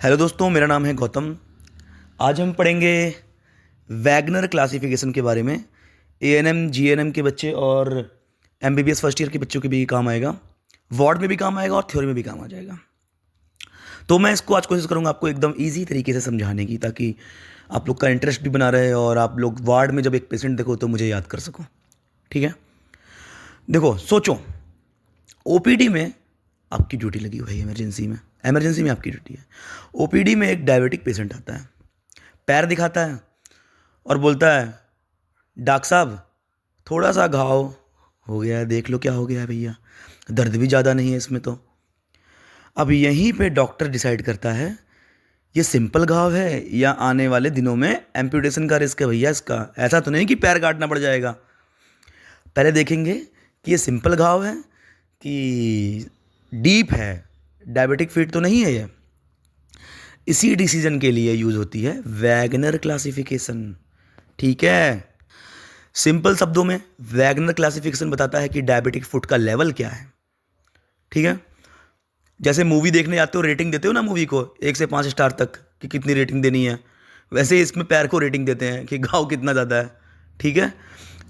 Hello दोस्तों, मेरा नाम है गौतम। आज हम पढ़ेंगे वैगनर क्लासिफिकेशन के बारे में। एएनएम जीएनएम के बच्चे और एमबीबीएस फर्स्ट ईयर के बच्चों के भी काम आएगा, वार्ड में भी काम आएगा और थ्योरी में भी काम आ जाएगा। तो मैं इसको आज कोशिश करूँगा आपको एकदम इजी तरीके से समझाने की, ताकि आप लोग का इंटरेस्ट भी बना रहे और आप लोग वार्ड में जब एक पेशेंट देखो तो मुझे याद कर सको। ठीक है, देखो सोचो, ओपीडी में आपकी ड्यूटी लगी हुई है, इमरजेंसी में आपकी ड्यूटी है। ओपीडी में एक डायबिटिक पेशेंट आता है, पैर दिखाता है और बोलता है, डॉक्टर साहब थोड़ा सा घाव हो गया है, देख लो क्या हो गया है भैया, दर्द भी ज़्यादा नहीं है इसमें तो। अब यहीं पे डॉक्टर डिसाइड करता है ये सिंपल घाव है या आने वाले दिनों में एम्पुटेशन का रिस्क है भैया इसका। ऐसा तो नहीं कि पैर काटना पड़ जाएगा। पहले देखेंगे कि ये सिंपल घाव है कि डीप है, डायबिटिक फीट तो नहीं है ये। इसी डिसीजन के लिए यूज़ होती है वैगनर क्लासिफिकेशन। ठीक है, सिंपल शब्दों में वैगनर क्लासिफिकेशन बताता है कि डायबिटिक फुट का लेवल क्या है। ठीक है, जैसे मूवी देखने जाते हो रेटिंग देते हो ना मूवी को 1 से 5 स्टार तक कि कितनी रेटिंग देनी है, वैसे इसमें पैर को रेटिंग देते हैं कि घाव कितना ज़्यादा है। ठीक है,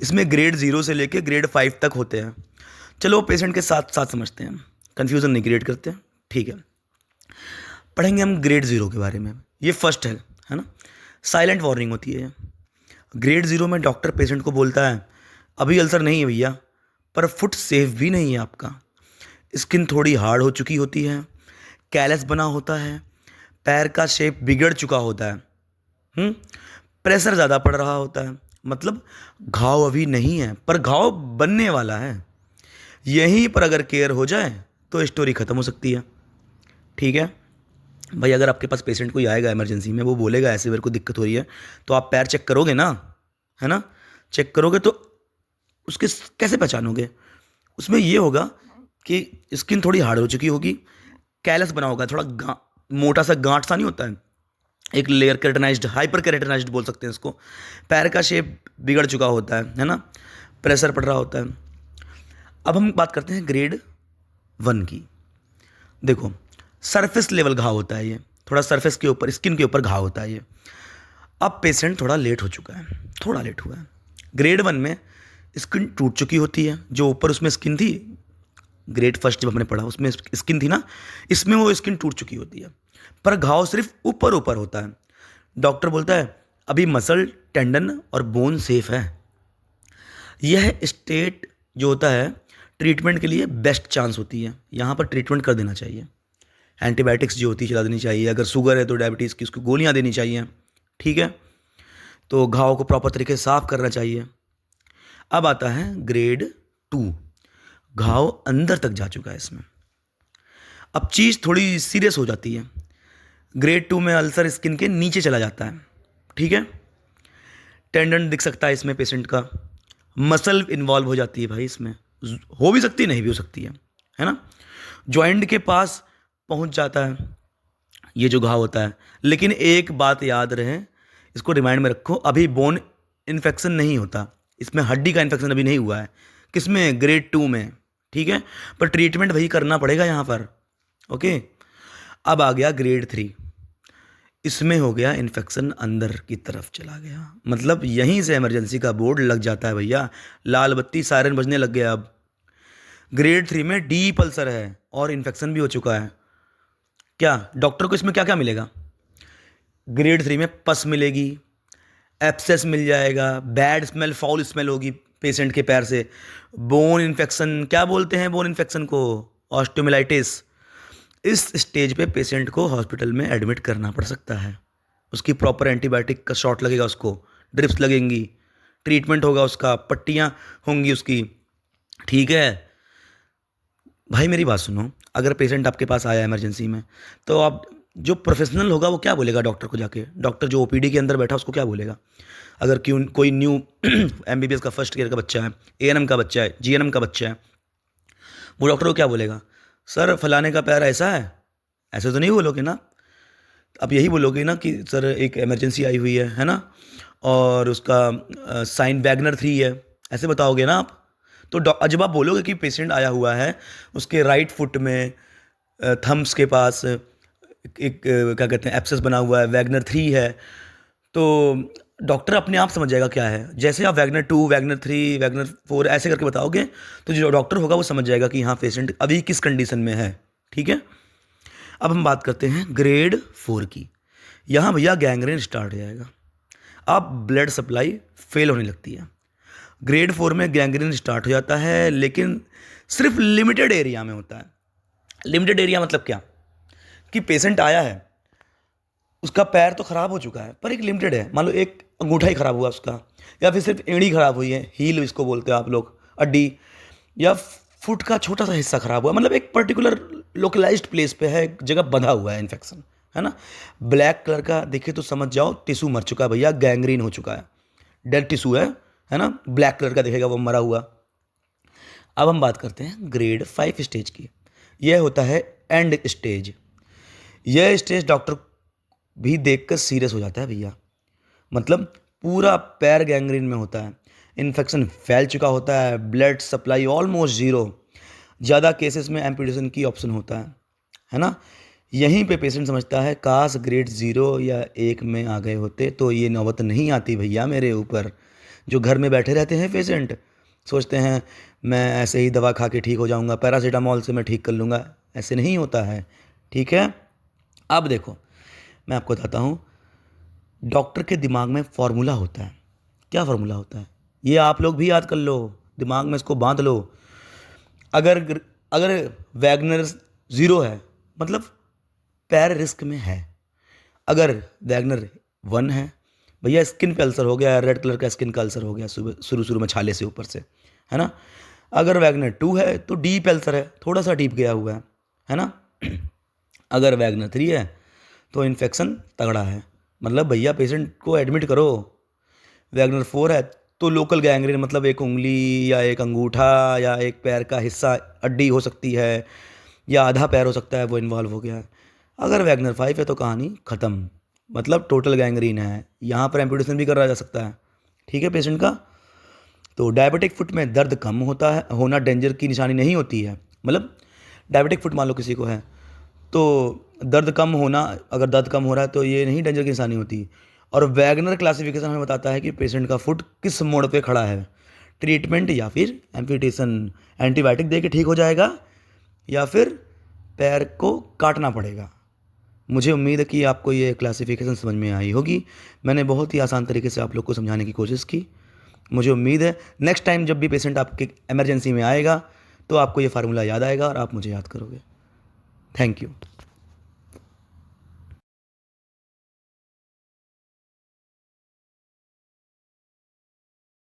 इसमें ग्रेड 0 से लेके ग्रेड 5 तक होते हैं। चलो पेशेंट के साथ साथ समझते हैं, कन्फ्यूज़न नहीं क्रिएट करते हैं। ठीक है, पढ़ेंगे हम ग्रेड 0 के बारे में। ये फर्स्ट है ना, साइलेंट वार्निंग होती है। ग्रेड 0 में डॉक्टर पेशेंट को बोलता है, अभी अल्सर नहीं है भैया, पर फुट सेफ भी नहीं है आपका। स्किन थोड़ी हार्ड हो चुकी होती है, कैलस बना होता है, पैर का शेप बिगड़ चुका होता है, प्रेशर ज़्यादा पड़ रहा होता है। मतलब घाव अभी नहीं है पर घाव बनने वाला है। यहीं पर अगर केयर हो जाए तो स्टोरी ख़त्म हो सकती है। ठीक है भाई, अगर आपके पास पेशेंट कोई आएगा इमरजेंसी में, वो बोलेगा ऐसे मेरे को दिक्कत हो रही है, तो आप पैर चेक करोगे ना, है ना। चेक करोगे तो उसके कैसे पहचानोगे? उसमें ये होगा कि स्किन थोड़ी हार्ड हो चुकी होगी, कैलस बना होगा, थोड़ा मोटा सा गांठ सा नहीं होता है, एक लेयर केराटिनाइज्ड, हाइपर केराटिनाइज्ड बोल सकते हैं इसको। पैर का शेप बिगड़ चुका होता है ना, प्रेशर पड़ रहा होता है। अब हम बात करते हैं ग्रेड 1 की। देखो, सरफेस लेवल घाव होता है ये, थोड़ा सरफेस के ऊपर, स्किन के ऊपर घाव होता है ये। अब पेशेंट थोड़ा लेट हो चुका है, थोड़ा लेट हुआ है। ग्रेड 1 में स्किन टूट चुकी होती है, जो ऊपर उसमें स्किन थी, ग्रेड फर्स्ट जब हमने पढ़ा उसमें स्किन थी ना, इसमें वो स्किन टूट चुकी होती है, पर घाव सिर्फ ऊपर ऊपर होता है। डॉक्टर बोलता है अभी मसल, टेंडन और बोन सेफ है। यह स्टेट जो होता है ट्रीटमेंट के लिए बेस्ट चांस होती है, यहाँ पर ट्रीटमेंट कर देना चाहिए। एंटीबायोटिक्स जो होती है चला देनी चाहिए, अगर शुगर है तो डायबिटीज़ की उसको गोलियाँ देनी चाहिए। ठीक है, तो घाव को प्रॉपर तरीके से साफ करना चाहिए। अब आता है ग्रेड 2, घाव अंदर तक जा चुका है इसमें। अब चीज़ थोड़ी सीरियस हो जाती है। ग्रेड 2 में अल्सर स्किन के नीचे चला जाता है। ठीक है, टेंडन दिख सकता है इसमें पेशेंट का, मसल इन्वॉल्व हो जाती है भाई इसमें, हो भी सकती है नहीं भी हो सकती है ना। जॉइंट के पास पहुंच जाता है ये जो घाव होता है। लेकिन एक बात याद रहे, इसको रिमाइंड में रखो, अभी बोन इन्फेक्शन नहीं होता इसमें, हड्डी का इन्फेक्शन अभी नहीं हुआ है। किसमें? ग्रेड 2 में। ठीक है, पर ट्रीटमेंट वही करना पड़ेगा यहाँ पर। ओके, अब आ गया ग्रेड 3। इसमें हो गया इन्फेक्शन अंदर की तरफ चला गया, मतलब यहीं से इमरजेंसी का बोर्ड लग जाता है भैया, लाल बत्ती सायरन बजने लग गया। अब ग्रेड 3 में डीप अल्सर है और इन्फेक्शन भी हो चुका है। क्या डॉक्टर को इसमें क्या क्या मिलेगा? ग्रेड 3 में पस मिलेगी, एब्सेस मिल जाएगा, बैड स्मेल, फाउल स्मेल होगी पेशेंट के पैर से, बोन इन्फेक्शन, क्या बोलते हैं बोन इन्फेक्शन को? ऑस्टियोमिलाइटिस। इस स्टेज पे पेशेंट को हॉस्पिटल में एडमिट करना पड़ सकता है। उसकी प्रॉपर एंटीबायोटिक का शॉट लगेगा, उसको ड्रिप्स लगेंगी, ट्रीटमेंट होगा उसका, पट्टियाँ होंगी उसकी। ठीक है भाई, मेरी बात सुनो, अगर पेशेंट आपके पास आया इमरजेंसी में, तो आप जो प्रोफेशनल होगा वो क्या बोलेगा डॉक्टर को जाके? डॉक्टर जो ओपीडी के अंदर बैठा उसको क्या बोलेगा? अगर क्यों कोई न्यू एमबीबीएस का फर्स्ट ईयर का बच्चा है, एएनएम का बच्चा है, जीएनएम का बच्चा है, वो डॉक्टर को क्या बोलेगा? सर फलाने का पैर ऐसा है। ऐसे तो नहीं बोलोगे ना, आप यही बोलोगे ना कि सर एक इमरजेंसी आई हुई है ना, और उसका साइन वैगनर 3 है, ऐसे बताओगे ना आप। तो जब आप बोलोगे कि पेशेंट आया हुआ है, उसके राइट फुट में थम्स के पास क्या कहते हैं एब्सेस बना हुआ है, वैगनर 3 है, तो डॉक्टर अपने आप समझ जाएगा क्या है। जैसे आप वैगनर 2, वैगनर 3, वैगनर 4 ऐसे करके बताओगे तो जो डॉक्टर होगा वो समझ जाएगा कि हाँ पेशेंट अभी किस कंडीशन में है। ठीक है, अब हम बात करते हैं ग्रेड 4 की। यहाँ भैया गैंग्रेन स्टार्ट हो जाएगा, अब ब्लड सप्लाई फेल होने लगती है। ग्रेड 4 में गैंग्रीन स्टार्ट हो जाता है, लेकिन सिर्फ लिमिटेड एरिया में होता है। लिमिटेड एरिया मतलब क्या, कि पेशेंट आया है, उसका पैर तो ख़राब हो चुका है पर एक लिमिटेड है, मान लो एक अंगूठा ही ख़राब हुआ उसका, या फिर सिर्फ एड़ी ख़राब हुई है, हील इसको बोलते हो आप लोग, अड्डी, या फुट का छोटा सा हिस्सा ख़राब हुआ, मतलब एक पर्टिकुलर लोकलाइज्ड प्लेस पे है, एक जगह बंधा हुआ है इन्फेक्शन, है ना। ब्लैक कलर का दिखे तो समझ जाओ टिश्यू मर चुका है भैया, गैंग्रीन हो चुका है, डेड टिश्यू है ना, ब्लैक कलर का दिखेगा वो मरा हुआ। अब हम बात करते हैं ग्रेड 5 स्टेज की। यह होता है एंड स्टेज। यह स्टेज डॉक्टर भी देखकर सीरियस हो जाता है भैया, मतलब पूरा पैर गैंग्रीन में होता है, इन्फेक्शन फैल चुका होता है, ब्लड सप्लाई ऑलमोस्ट ज़ीरो, ज़्यादा केसेस में एम्पुटेशन की ऑप्शन होता है ना। यहीं पे पेशेंट समझता है काश ग्रेड 0 या 1 में आ गए होते तो ये नौबत नहीं आती भैया मेरे ऊपर। जो घर में बैठे रहते हैं पेशेंट, सोचते हैं मैं ऐसे ही दवा खा के ठीक हो जाऊंगा, पैरासीटामॉल से मैं ठीक कर लूँगा, ऐसे नहीं होता है। ठीक है, अब देखो मैं आपको बताता हूँ, डॉक्टर के दिमाग में फॉर्मूला होता है। क्या फार्मूला होता है ये आप लोग भी याद कर लो, दिमाग में इसको बांध लो। अगर अगर वैगनर 0 है मतलब पैर रिस्क में है, अगर वैगनर 1 है भैया स्किन पे अल्सर हो गया, रेड कलर का स्किन का अल्सर हो गया शुरू शुरू में छाले से ऊपर से, है ना। अगर वैगनर 2 है तो डीप अल्सर है, थोड़ा सा डीप गया हुआ है ना। अगर वैगनर 3 है तो इन्फेक्शन तगड़ा है, मतलब भैया पेशेंट को एडमिट करो। वैगनर 4 है तो लोकल गैंग्रीन, मतलब एक उंगली या एक अंगूठा या एक पैर का हिस्सा, अड्डी हो सकती है या आधा पैर हो सकता है, वो इन्वॉल्व हो गया है। अगर वैगनर 5 है तो कहानी ख़त्म, मतलब टोटल गैंग्रीन है, यहाँ पर एम्पुटेशन भी करा जा सकता है। ठीक है पेशेंट का। तो डायबिटिक फुट में दर्द कम होता है, होना डेंजर की निशानी नहीं होती है, मतलब डायबिटिक फुट मान लो किसी को है तो दर्द कम होना, अगर दर्द कम हो रहा है तो ये नहीं डेंजर की निशानी होती। और वैगनर क्लासिफिकेशन हमें बताता है कि पेशेंट का फुट किस मोड़ पे खड़ा है, ट्रीटमेंट या फिर एम्पुटेशन, एंटीबायोटिक दे के ठीक हो जाएगा या फिर पैर को काटना पड़ेगा। मुझे उम्मीद है कि आपको ये क्लासिफिकेशन समझ में आई होगी। मैंने बहुत ही आसान तरीके से आप लोग को समझाने की कोशिश की। मुझे उम्मीद है नेक्स्ट टाइम जब भी पेशेंट आपके इमरजेंसी में आएगा तो आपको ये फार्मूला याद आएगा और आप मुझे याद करोगे। Thank you.